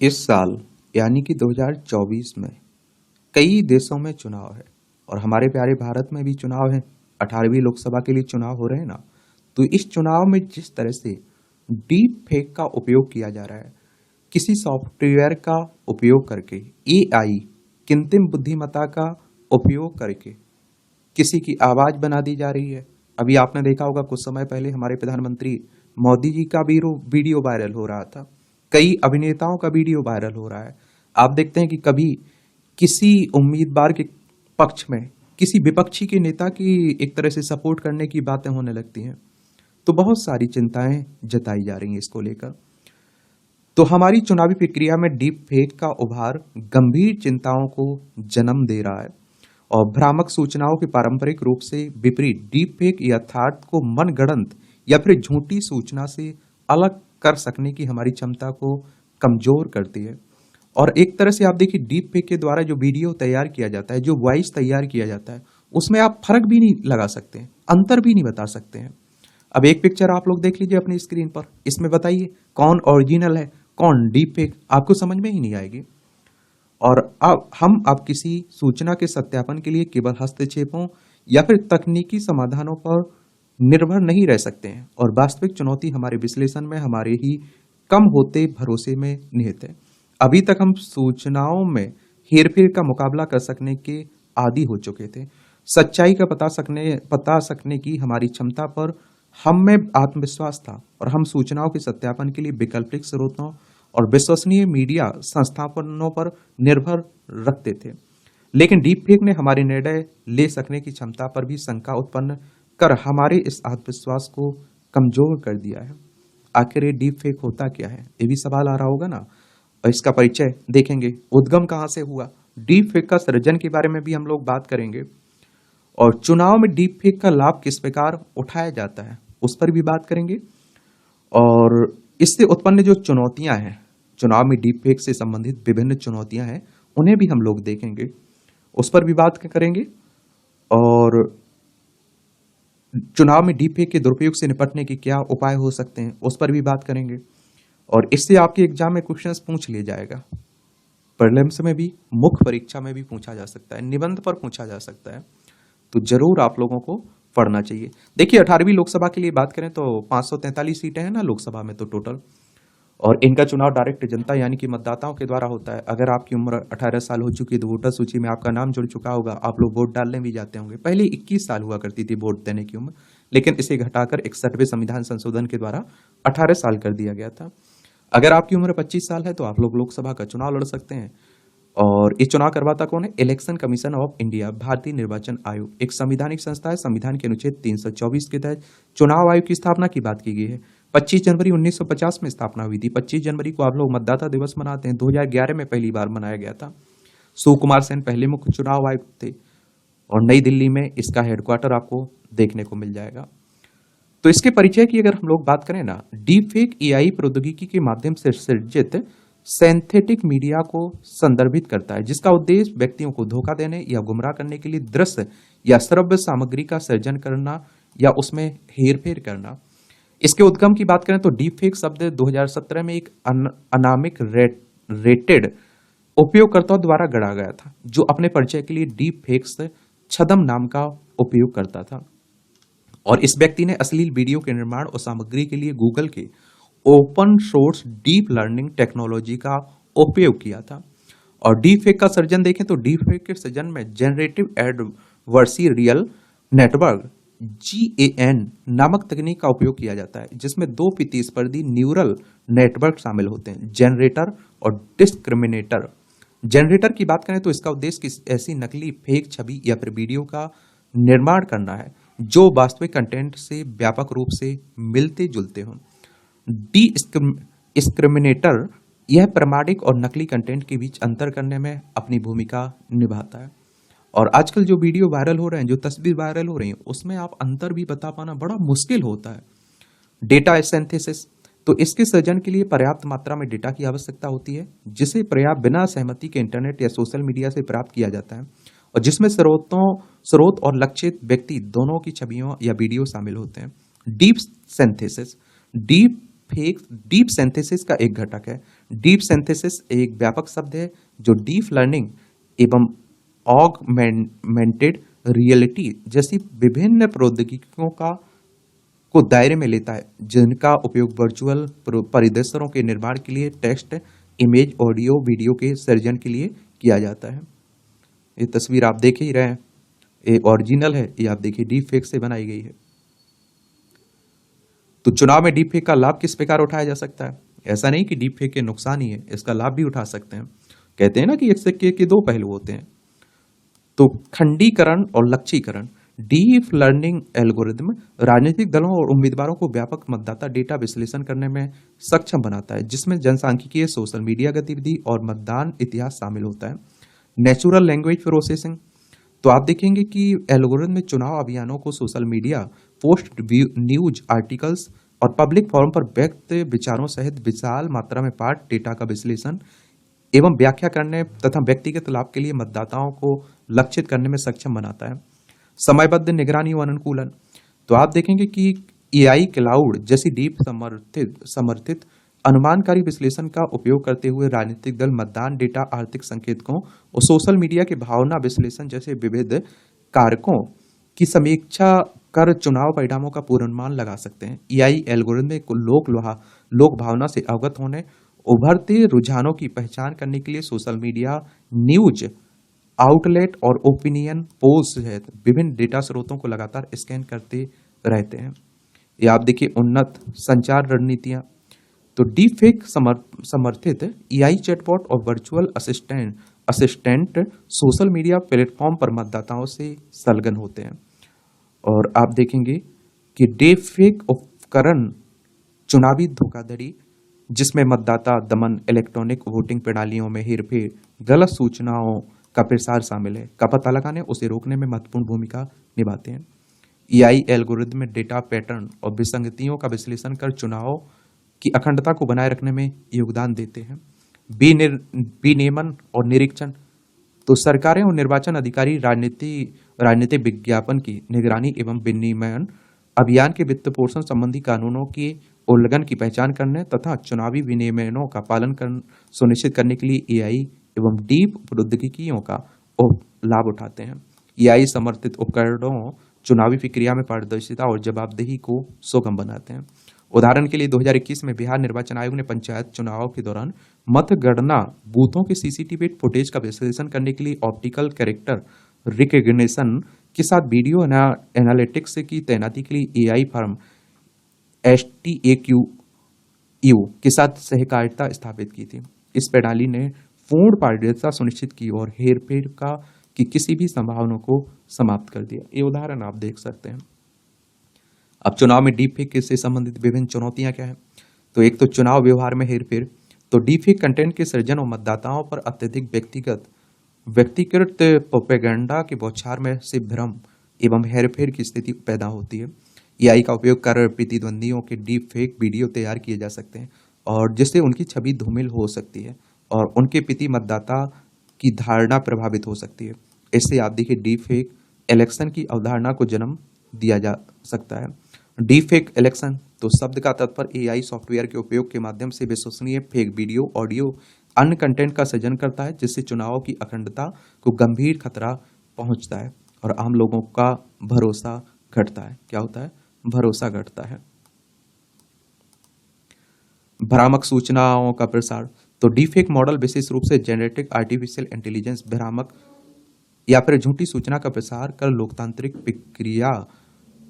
इस साल यानी कि 2024 में कई देशों में चुनाव है और हमारे प्यारे भारत में भी चुनाव है। 18वीं लोकसभा के लिए चुनाव हो रहे हैं ना। तो इस चुनाव में जिस तरह से डीप फेक का उपयोग किया जा रहा है, किसी सॉफ्टवेयर का उपयोग करके, एआई कृत्रिम बुद्धिमत्ता का उपयोग करके किसी की आवाज बना दी जा रही है। अभी आपने देखा होगा कुछ समय पहले हमारे प्रधानमंत्री मोदी जी का भी वीडियो वायरल हो रहा था। कई अभिनेताओं का वीडियो वायरल हो रहा है। आप देखते हैं कि कभी किसी उम्मीदवार के पक्ष में किसी विपक्षी के नेता की एक तरह से सपोर्ट करने की बातें होने लगती हैं। तो बहुत सारी चिंताएं जताई जा रही हैं इसको लेकर। तो हमारी चुनावी प्रक्रिया में डीप फेक का उभार गंभीर चिंताओं को जन्म दे रहा है और भ्रामक सूचनाओं के पारंपरिक रूप से विपरीत डीप फेक यथार्थ को मनगढ़ंत या फिर झूठी सूचना से अलग कर सकने की हमारी क्षमता को कमजोर करती है। और एक तरह से आप देखिए, डीप फेक के द्वारा जो वीडियो तैयार किया जाता है, जो वॉइस तैयार किया जाता है, उसमें आप फर्क भी नहीं लगा सकते हैं, अंतर भी नहीं बता सकते हैं। अब एक पिक्चर आप लोग देख लीजिए अपनी स्क्रीन पर, इसमें बताइए कौन ओरिजिनल है कौन डीप फेक, आपको समझ में ही नहीं आएगी। और अब किसी सूचना के सत्यापन के लिए केवल हस्तक्षेपों या फिर तकनीकी समाधानों पर निर्भर नहीं रह सकते हैं और वास्तविक चुनौती हमारे विश्लेषण में हमारे ही कम होते भरोसे में निहित है। अभी तक हम सूचनाओं में हेरफेर का मुकाबला कर सकने के आदी हो चुके थे। सच्चाई का पता सकने की हमारी क्षमता पर हम में आत्मविश्वास था और हम सूचनाओं के सत्यापन के लिए वैकल्पिक स्रोतों और विश्वसनीय मीडिया संस्थापनों पर निर्भर रखते थे। लेकिन डीप फेक ने हमारे निर्णय ले सकने की क्षमता पर भी शंका उत्पन्न कर हमारे इस आत्मविश्वास को कमजोर कर दिया है। आखिर ये डीप फेक होता क्या है, ये भी सवाल आ रहा होगा ना। और इसका परिचय देखेंगे, उद्गम कहाँ से हुआ, डीप फेक का सृजन के बारे में भी हम लोग बात करेंगे और चुनाव में डीप फेक का लाभ किस प्रकार उठाया जाता है उस पर भी बात करेंगे। और इससे उत्पन्न जो चुनौतियां हैं, चुनाव में डीप फेक से संबंधित विभिन्न चुनौतियां हैं, उन्हें भी हम लोग देखेंगे, उस पर भी बात करेंगे। और चुनाव में डीप फेक के दुरुपयोग से निपटने के क्या उपाय हो सकते हैं उस पर भी बात करेंगे। और इससे आपके एग्जाम में क्वेश्चंस पूछ लिया जाएगा, प्रीलिम्स में भी, मुख्य परीक्षा में भी पूछा जा सकता है, निबंध पर पूछा जा सकता है। तो जरूर आप लोगों को पढ़ना चाहिए। देखिए 18वीं लोकसभा के लिए बात करें तो 543 सीटें हैं ना लोकसभा में तो टोटल, और इनका चुनाव डायरेक्ट जनता यानी कि मतदाताओं के द्वारा होता है। अगर आपकी उम्र 18 साल हो चुकी है तो वोटर सूची में आपका नाम जुड़ चुका होगा, आप लोग वोट डालने भी जाते होंगे। पहले 21 साल हुआ करती थी वोट देने की उम्र, लेकिन इसे घटाकर 61वें संविधान संशोधन के द्वारा 18 साल कर दिया गया था। अगर आपकी उम्र 25 साल है तो आप लोग लोकसभा का चुनाव लड़ सकते हैं। और ये चुनाव करवाता कौन है? इलेक्शन कमीशन ऑफ इंडिया, भारतीय निर्वाचन आयोग, एक संवैधानिक संस्था है। संविधान के अनुच्छेद 324 के तहत चुनाव आयोग की स्थापना की बात की गई है। 25 जनवरी 1950 में स्थापना हुई थी। 25 जनवरी को आप लोग मतदाता दिवस मनाते हैं। 2011 में पहली बार मनाया गया था। सुकुमार सेन पहले मुख्य चुनाव आयुक्त थे और नई दिल्ली में इसका हेडक्वार्टर आपको देखने को मिल जाएगा। तो इसके परिचय की अगर हम लोग बात करें ना, डीप फेक एआई प्रौद्योगिकी के माध्यम से सृजित सिंथेटिक मीडिया को संदर्भित करता है, जिसका उद्देश्य व्यक्तियों को धोखा देने या गुमराह करने के लिए दृश्य या श्रव्य सामग्री का सृजन करना या उसमें हेरफेर करना। इसके उद्गम की बात करें तो डीप फेक शब्द 2017 में एक अनामिक रेटेड उपयोगकर्ताओं द्वारा गढ़ा गया था, जो अपने परिचय के लिए डीप फेक्स छदम नाम का उपयोग करता था। और इस व्यक्ति ने अश्लील वीडियो के निर्माण और सामग्री के लिए गूगल के open source deep learning technology का उपयोग किया था। और डीप फेक का सर्जन देखें तो डीप फेक के सर्जन में जनरेटिव एडवर्सरियल नेटवर्क GAN नामक तकनीक का उपयोग किया जाता है, जिसमें दो प्रतिस्पर्धी न्यूरल नेटवर्क शामिल होते हैं, जनरेटर और डिस्क्रिमिनेटर। जनरेटर की बात करें तो इसका उद्देश्य ऐसी नकली फेक छवि या फिर वीडियो का निर्माण करना है जो वास्तविक कंटेंट से व्यापक रूप से मिलते जुलते हों। डिस्क्रिमिनेटर यह प्रमाणिक और नकली कंटेंट के बीच अंतर करने में अपनी भूमिका निभाता है। और आजकल जो वीडियो वायरल हो रहे हैं, जो तस्वीर वायरल हो रही है, उसमें आप अंतर भी बता पाना बड़ा मुश्किल होता है। डेटा सिंथेसिस, तो इसके सृजन के लिए पर्याप्त मात्रा में डेटा की आवश्यकता होती है, जिसे पर्याप्त बिना सहमति के इंटरनेट या सोशल मीडिया से प्राप्त किया जाता है, और जिसमें स्रोत और लक्षित व्यक्ति दोनों की छवियों या वीडियो शामिल होते हैं। Deep synthesis, deep fake deep synthesis का एक घटक है। डीप सिंथेसिस एक व्यापक शब्द है जो डीप लर्निंग एवं ऑगमेंटेड रियलिटी जैसी विभिन्न प्रौद्योगिकियों को दायरे में लेता है, जिनका उपयोग वर्चुअल परिदृश्यों के निर्माण के लिए, टेक्स्ट, इमेज, ऑडियो, वीडियो के सृजन के लिए किया जाता है। ये तस्वीर आप देख ही रहे हैं, ये ओरिजिनल है, ये आप देखिए डीप फेक से बनाई गई है। तो चुनाव में डीप फेक का लाभ किस प्रकार उठाया जा सकता है? ऐसा नहीं कि डीप फेक के नुकसान ही है, इसका लाभ भी उठा सकते हैं। कहते हैं ना कि एक सिक्के के दो पहलू होते हैं। तो खंडीकरण और लक्ष्यीकरण। डीप लर्निंग एल्गोरिदम राजनीतिक दलों और उम्मीदवारों को व्यापक मतदाता डेटा विश्लेषण करने में सक्षम बनाता है, जिसमें जनसांख्यिकीय, सोशल मीडिया गतिविधि और मतदान इतिहास शामिल होता है। Natural language processing. तो आप देखेंगे कि एल्गोरिदम में चुनाव अभियानों को social media post, news articles और पब्लिक फोरम पर व्यक्त विचारों सहित विशाल मात्रा में पाठ डेटा का विश्लेषण एवं व्याख्या करने तथा व्यक्तिगत लाभ के लिए मतदाताओं को लक्षित करने में सक्षम बनाता है। समयबद्ध निगरानी और अनुकूलन। तो आप देखेंगे कि एआई क्लाउड जैसी डीप समर्थित अनुमानकारी विश्लेषण का उपयोग करते हुए राजनीतिक दल मतदान डेटा, आर्थिक संकेतकों और सोशल मीडिया के भावना विश्लेषण जैसे विविध कारकों की समीक्षा कर चुनाव परिणामों का पूर्वानुमान लगा सकते हैं। एआई एल्गोरिथम को लोक भावना से अवगत होने, उभरते रुझानों की पहचान करने के लिए सोशल मीडिया, न्यूज आउटलेट और ओपिनियन पोल्स सहित विभिन्न डेटा स्रोतों को लगातार स्कैन करते रहते हैं। ये आप देखिए उन्नत संचार रणनीतियां। तो डीप फेक समर्थित एआई चैटबॉट और virtual assistant social media platform पर मतदाताओं से संलग्न होते हैं। और आप देखेंगे कि डीप फेक उपकरण चुनावी धोखाधड़ी, जिसमें मतदाता दमन, इलेक्ट्रॉनिक वोटिंग प्रणालियों में हेरफेर, गलत सूचनाओं का प्रसार शामिल है, का पता लगाने उसे रोकने में महत्वपूर्ण भूमिका निभाते हैं। एआई एल्गोरिथम में डेटा पैटर्न और विसंगतियों का विश्लेषण कर चुनाव की अखंडता को बनाए रखने में योगदान देते हैं। विनियमन और निरीक्षण। तो सरकारें और निर्वाचन अधिकारी राजनीतिक विज्ञापन की निगरानी एवं विनियमन अभियान के वित्त पोषण संबंधी कानूनों के उल्लंघन की पहचान करने तथा चुनावी विनियमों का पालन सुनिश्चित करने के लिए एआई एवं डीप प्रौद्योगिकियों का लाभ उठाते हैं। एआई समर्थित उपकरणों चुनावी प्रक्रिया में पारदर्शिता और जवाबदेही को सुगम बनाते हैं। उदाहरण के लिए 2021 में बिहार निर्वाचन आयोग ने पंचायत चुनाव के दौरान मतगणना बूथों के सीसीटीवी फुटेज का विश्लेषण करने के लिए ऑप्टिकल कैरेक्टर रिकग्निशन के साथ वीडियो एनालिटिक्स की तैनाती के लिए एआई फर्म STAQU के साथ सहकारिता स्थापित की थी। इस प्रणाली ने पूर्ण पारदर्शिता सुनिश्चित की और हेरफेर की किसी भी संभावना को समाप्त कर दिया। ये उदाहरण आप देख सकते हैं। अब चुनाव में डीप फेक से संबंधित विभिन्न चुनौतियां क्या हैं? तो एक तो चुनाव व्यवहार में हेरफेर। तो डीप फेक कंटेंट के सृजन और मतदाताओं पर अत्यधिक व्यक्तिकृत प्रोपेगेंडा के बौछार में से भ्रम एवं हेरफेर की स्थिति पैदा होती है। एआई का उपयोग कर प्रतिद्वंदियों के डीप फेक वीडियो तैयार किए जा सकते हैं और जिससे उनकी छवि धूमिल हो सकती है और उनके प्रति मतदाता की धारणा प्रभावित हो सकती है। इससे आप देखिए डीप फेक इलेक्शन की अवधारणा को जन्म दिया जा सकता है। डीप फेक इलेक्शन, तो शब्द का तात्पर्य एआई सॉफ्टवेयर के उपयोग के माध्यम से विश्वसनीय फेक वीडियो, ऑडियो, अन्य कंटेंट का सृजन करता है, जिससे चुनाव की अखंडता को गंभीर खतरा पहुंचता है और आम लोगों का भरोसा घटता है। क्या होता है? भरोसा घटता है। भ्रामक सूचनाओं का प्रसार। तो डीफेक मॉडल विशेष रूप से जेनेटिक आर्टिफिशियल इंटेलिजेंस भ्रामक या फिर झूठी सूचना का प्रसार कर लोकतांत्रिक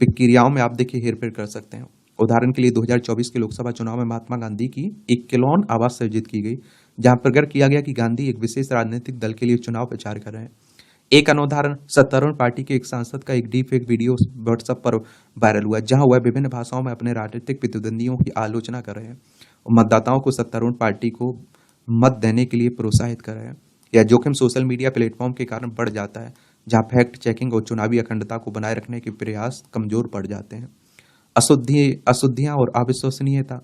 प्रक्रियाओं में आप देखिए हेरफेर कर सकते हैं। उदाहरण के लिए 2024 के लोकसभा चुनाव में महात्मा गांधी की एक क्लोन आवाज सृजित की गई, जहां प्रकट किया गया कि गांधी एक विशेष राजनीतिक दल के लिए चुनाव प्रचार कर रहे हैं। एक अनुदाहरण सत्तारूढ़ पार्टी के एक सांसद का एक डीप फेक वीडियो व्हाट्सएप पर वायरल हुआ, जहां वह विभिन्न भाषाओं में अपने राजनीतिक प्रतिद्वंदियों की आलोचना कर रहे हैं और मतदाताओं को सत्तारूढ़ पार्टी को मत देने के लिए प्रोत्साहित कर रहे हैं। यह जोखिम सोशल मीडिया प्लेटफॉर्म के कारण बढ़ जाता है, जहां फैक्ट चेकिंग और चुनावी अखंडता को बनाए रखने के प्रयास कमजोर पड़ जाते हैं। अशुद्धियां और अविश्वसनीयता।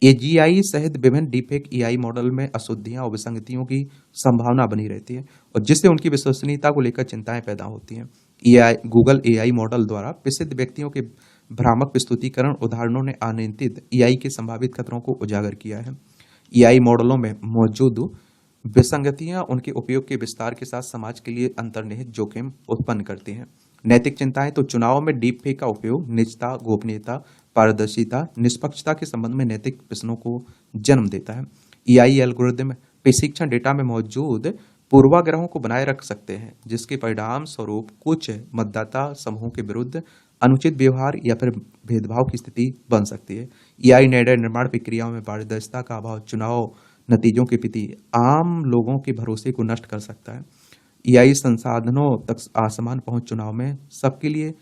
एजीआई सहित विभिन्न डीफेक एआई मॉडल में अशुद्धियां और विसंगतियों की संभावना बनी रहती है और जिससे उनकी विश्वसनीयता को लेकर चिंताएं पैदा होती हैं। गूगल एआई मॉडल द्वारा प्रसिद्ध व्यक्तियों के भ्रामक प्रस्तुतिकरण उदाहरणों ने अनियंत्रित एआई के संभावित खतरों को उजागर किया है। एआई मॉडलों में मौजूद विसंगतियां उनके उपयोग के विस्तार के साथ समाज के लिए अंतर्निहित जोखिम उत्पन्न करती हैं। नैतिक चिंताएं तो चुनाव में डीप फेक का उपयोग निजता, गोपनीयता, पारदर्शिता, निष्पक्षता के संबंध में नैतिक प्रश्नों को जन्म देता है। एआई एल्गोरिदम प्रशिक्षण डेटा में मौजूद पूर्वाग्रहों को बनाए रख सकते हैं, जिसके परिणाम स्वरूप कुछ मतदाता समूहों के विरुद्ध अनुचित व्यवहार या फिर भेदभाव की स्थिति बन सकती है। एआई निर्णय निर्माण प्रक्रियाओं में पारदर्शिता का अभाव चुनाव नतीजों के प्रति आम लोगों के भरोसे को नष्ट कर सकता है। एआई संसाधनों तक असमान पहुंच चुनाव में सबके लिए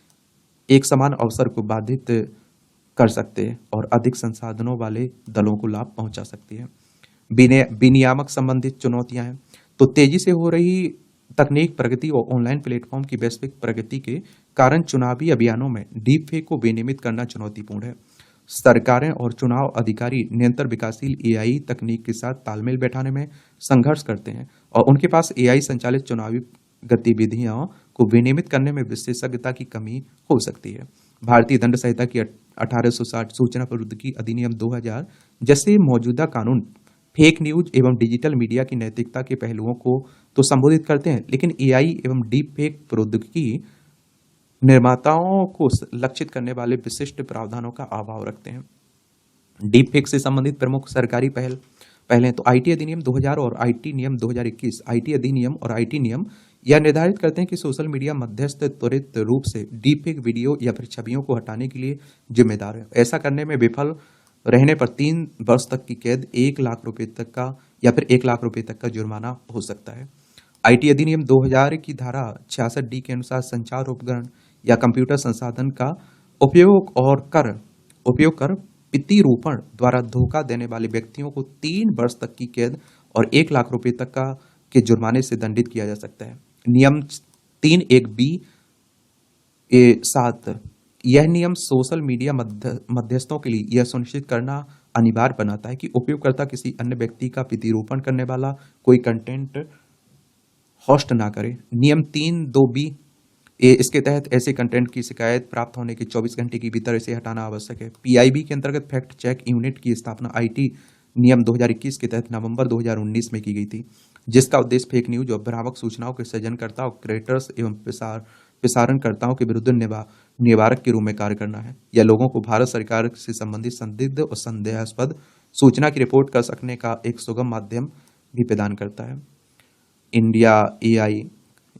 एक समान अवसर को बाधित कर सकते हैं और अधिक संसाधनों वाले दलों को लाभ पहुंचा सकती है। विनियामक संबंधित चुनौतियां हैं तो तेजी से हो रही तकनीक प्रगति और ऑनलाइन प्लेटफॉर्म की वैश्विक प्रगति के कारण चुनावी अभियानों में डीप फेक को विनियमित करना चुनौतीपूर्ण है। सरकारें और चुनाव अधिकारी निरंतर विकासशील एआई तकनीक के साथ तालमेल बैठाने में संघर्ष करते हैं और उनके पास एआई संचालित चुनावी गतिविधियों को विनियमित करने में विशेषज्ञता की कमी हो सकती है। भारतीय दंड संहिता की 1860 सूचना प्रौद्योगिकी अधिनियम 2000 जैसे मौजूदा कानून फेक न्यूज एवं डिजिटल मीडिया की नैतिकता के पहलुओं को तो संबोधित करते हैं, लेकिन एआई एवं डीप फेक प्रौद्योगिकी निर्माताओं को लक्षित करने वाले विशिष्ट प्रावधानों का अभाव रखते हैं। डीप फेक से संबंधित प्रमुख सरकारी पहले तो आईटी अधिनियम 2000 और आईटी नियम 2021। आईटी अधिनियम और आईटी नियम यह निर्धारित करते हैं कि सोशल मीडिया मध्यस्थ त्वरित रूप से डीप फेक वीडियो या फिर छवियों को हटाने के लिए जिम्मेदार है। ऐसा करने में विफल रहने पर 3 वर्ष तक की कैद, 1 लाख रुपए तक का या फिर 1 लाख रुपए तक का जुर्माना हो सकता है। आईटी अधिनियम 2000 की धारा 66D के अनुसार संचार उपकरण या कंप्यूटर संसाधन का उपयोग कर प्रतिरूपण द्वारा धोखा देने वाले व्यक्तियों को 3 वर्ष तक की कैद और 1 लाख रुपए तक का के जुर्माने से दंडित किया जा सकता है। नियम 31B(7) यह नियम सोशल मीडिया मध्यस्थों के लिए यह सुनिश्चित करना अनिवार्य बनाता है कि उपयोगकर्ता किसी अन्य व्यक्ति का प्रतिरूपण करने वाला कोई कंटेंट होस्ट ना करे। नियम 3(2)B इसके तहत ऐसे कंटेंट की शिकायत प्राप्त होने के 24 घंटे के भीतर इसे हटाना आवश्यक है। पीआईबी के अंतर्गत फैक्ट चेक यूनिट की स्थापना आईटी नियम 2021 के तहत नवंबर 2019 में की गई थी, जिसका उद्देश्य फेक न्यूज और भ्रामक सूचनाओं के सृजनकर्ताओं, क्रिएटर्स एवं प्रसारणकर्ताओं के विरुद्ध निवारक के रूप में कार्य करना है। यह लोगों को भारत सरकार से संबंधित संदिग्ध और संदेहास्पद सूचना की रिपोर्ट कर सकने का एक सुगम माध्यम भी प्रदान करता है। इंडिया एआई,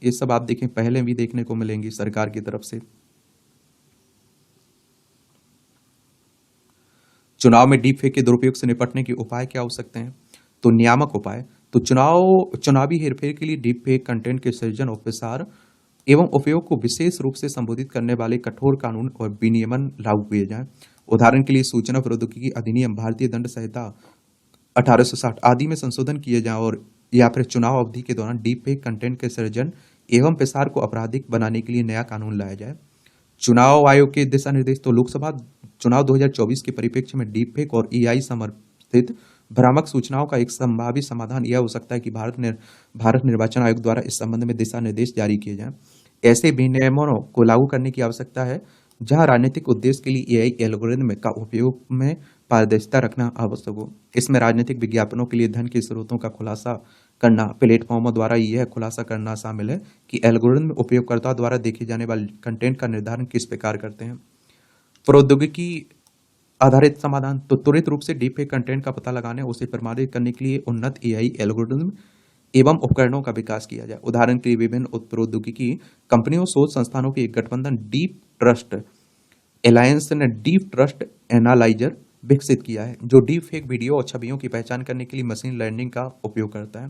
ये सब आप देखें पहले भी देखने को मिलेंगी सरकार की तरफ से। चुनाव में डीप फेक के दुरुपयोग से निपटने के उपाय क्या हो सकते हैं? तो नियामक उपाय तो चुनावी हेरफेर के लिए डीप फेक कंटेंट के सृजन और प्रसार एवं उपयोग को विशेष रूप से संबोधित करने वाले कठोर कानून और विनियमन लागू किए जाएं। उदाहरण के लिए सूचना प्रौद्योगिकी अधिनियम, भारतीय दंड संहिता 1860 आदि में संशोधन किए जाएं और या फिर चुनाव अवधि के दौरान डीप फेक कंटेंट के सृजन एवं प्रसार को आपराधिक बनाने के लिए नया कानून लाया जाए। चुनाव आयोग के दिशा निर्देश तो लोकसभा चुनाव 2024 के परिप्रेक्ष्य में डीप फेक और एआई समर्थित भ्रामक सूचनाओं का एक संभावित समाधान यह हो सकता है कि भारत निर्वाचन आयोग द्वारा इस संबंध में दिशा निर्देश जारी किए जाएं। ऐसे विनियमों को लागू करने की आवश्यकता है जहां राजनीतिक उद्देश्य के लिए एआई एल्गोरिदम का उपयोग में पारदर्शिता रखना आवश्यक हो। इसमें राजनीतिक विज्ञापनों के लिए धन के स्रोतों का खुलासा करना, प्लेटफॉर्मों द्वारा यह खुलासा करना शामिल है कि एल्गोरिदम उपयोगकर्ता द्वारा देखे जाने वाले कंटेंट का निर्धारण किस प्रकार करते हैं। प्रौद्योगिकी आधारित समाधान तो त्वरित रूप से डीप फेक कंटेंट का पता लगाने, उसे प्रमाणित करने के लिए उन्नत एआई एल्गोरिदम एवं उपकरणों का विकास किया जाए। उदाहरण के लिए विभिन्न प्रौद्योगिकी कंपनियों, शोध संस्थानों के एक गठबंधन डीप ट्रस्ट एलायंस ने डीप ट्रस्ट एनालाइजर विकसित किया है, जो डीप फेक वीडियो और छवियों की पहचान करने के लिए मशीन लर्निंग का उपयोग करता है।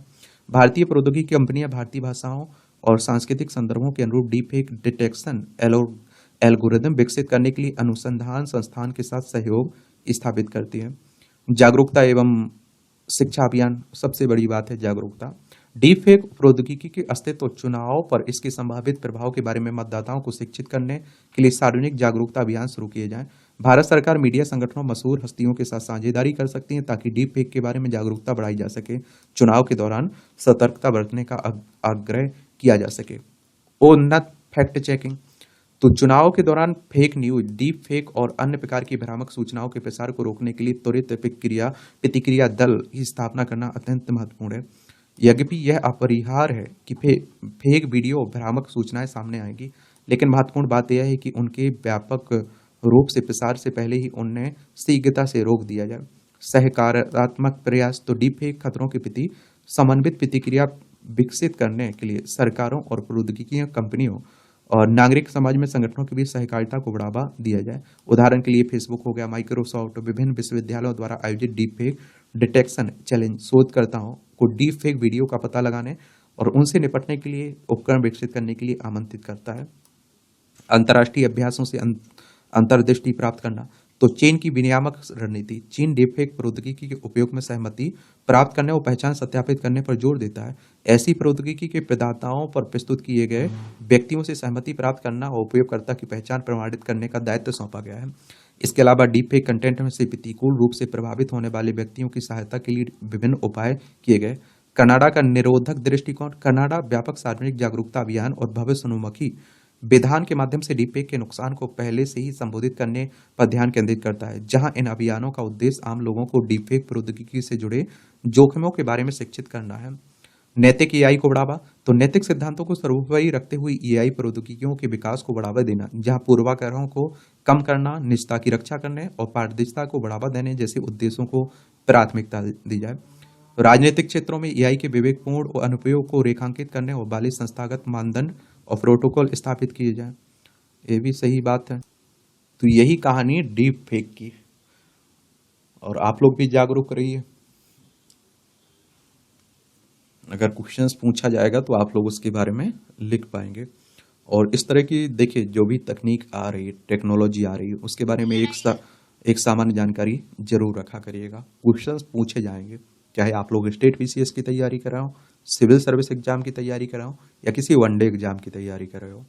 भारतीय प्रौद्योगिकी कंपनियां भारतीय भाषाओं और सांस्कृतिक संदर्भों के अनुरूप डीप फेक डिटेक्शन एल्गोरिदम विकसित करने के लिए अनुसंधान संस्थान के साथ सहयोग स्थापित करती है। जागरूकता एवं शिक्षा अभियान, सबसे बड़ी बात है जागरूकता। डीप फेक प्रौद्योगिकी के अस्तित्व, चुनाव पर इसके संभावित प्रभाव के बारे में मतदाताओं को शिक्षित करने के लिए सार्वजनिक जागरूकता अभियान शुरू किए जाएं। भारत सरकार मीडिया संगठनों, मशहूर हस्तियों के साथ साझेदारी कर सकती है ताकि डीप फेक के बारे में जागरूकता बढ़ाई जा सके, चुनाव के दौरान सतर्कता बरतने का आग्रह किया जा सके। उन्नत फैक्ट चेकिंग तो चुनाव के दौरान फेक न्यूज, डीप फेक और अन्य प्रकार की भ्रामक सूचनाओं के प्रसार को रोकने के लिए त्वरित प्रतिक्रिया दल की स्थापना करना अत्यंत महत्वपूर्ण है। यद्यपि यह अपरिहार्य है कि फेक वीडियो और भ्रामक सूचनाएं सामने आएंगी, लेकिन महत्वपूर्ण बात यह है कि उनके व्यापक रूप से प्रसार से पहले ही उन्हें शीघ्रता से रोक दिया जाए। सहकारात्मक प्रयास। तो डीप फेक खतरों के प्रति समन्वित प्रतिक्रिया विकसित करने के लिए सरकारों और प्रौद्योगिकी कंपनियों और नागरिक समाज में संगठनों के बीच सहकारिता को बढ़ावा दिया जाए। उदाहरण के लिए फेसबुक हो गया, माइक्रोसॉफ्ट, विभिन्न विश्वविद्यालयों द्वारा आयोजित डीप फेक डिटेक्शन चैलेंज शोधकर्ताओं को डीप फेक वीडियो का पता लगाने और उनसे निपटने के लिए उपकरण विकसित करने के लिए आमंत्रित करता है। अंतर्राष्ट्रीय अभ्यासों से अंतर्दृष्टि प्राप्त करना। तो चीन की विनियामक रणनीति। चीन डीपफेक प्रौद्योगिकी के उपयोग में सहमति प्राप्त करने और पहचान सत्यापित करने पर जोर देता है। ऐसी प्रौद्योगिकी के प्रदाताओं पर प्रस्तुत किए गए व्यक्तियों से सहमति प्राप्त करना और उपयोगकर्ता की पहचान प्रमाणित करने का दायित्व सौंपा गया है। इसके अलावा डीपफेक कंटेंट में से प्रतिकूल रूप से प्रभावित होने वाले व्यक्तियों की सहायता के लिए विभिन्न उपाय किए गए। कनाडा का निरोधक दृष्टिकोण। कनाडा व्यापक सार्वजनिक जागरूकता अभियान और भविष्योन्मुखी विधान के माध्यम से डीपफेक के नुकसान को पहले से ही संबोधित करने पर ध्यान केंद्रित करता है, जहां इन अभियानों का उद्देश्य आम लोगों को डीपफेक प्रौद्योगिकी से जुड़े जोखिमों के बारे में शिक्षित करना है। नैतिक एआई को बढ़ावा। तो नैतिक सिद्धांतों को सर्वोपरि रखते हुए एआई प्रौद्योगिकियों के विकास को बढ़ावा देना, जहां पूर्वाग्रहों को कम करना, निजता की रक्षा करने और पारदर्शिता को बढ़ावा देने जैसे उद्देश्यों को प्राथमिकता दी जाए। राजनीतिक क्षेत्रों में एआई के विवेकपूर्ण अनुप्रयोग को रेखांकित करने और वाले संस्थागत मानदंड और प्रोटोकॉल स्थापित किए जाए। ये भी सही बात है। तो यही कहानी है डीप फेक की, और आप लोग भी जागरूक रहिए। अगर क्वेश्चंस पूछा जाएगा तो आप लोग उसके बारे में लिख पाएंगे। और इस तरह की देखिए जो भी तकनीक आ रही है, टेक्नोलॉजी आ रही है, उसके बारे में एक सामान्य जानकारी जरूर रखा करिएगा। क्वेश्चंस पूछे जाएंगे, चाहे आप लोग स्टेट पीसीएस की तैयारी कर रहे हो, सिविल सर्विस एग्जाम की तैयारी कर रहे हो या किसी वनडे एग्जाम की तैयारी कर रहे हो।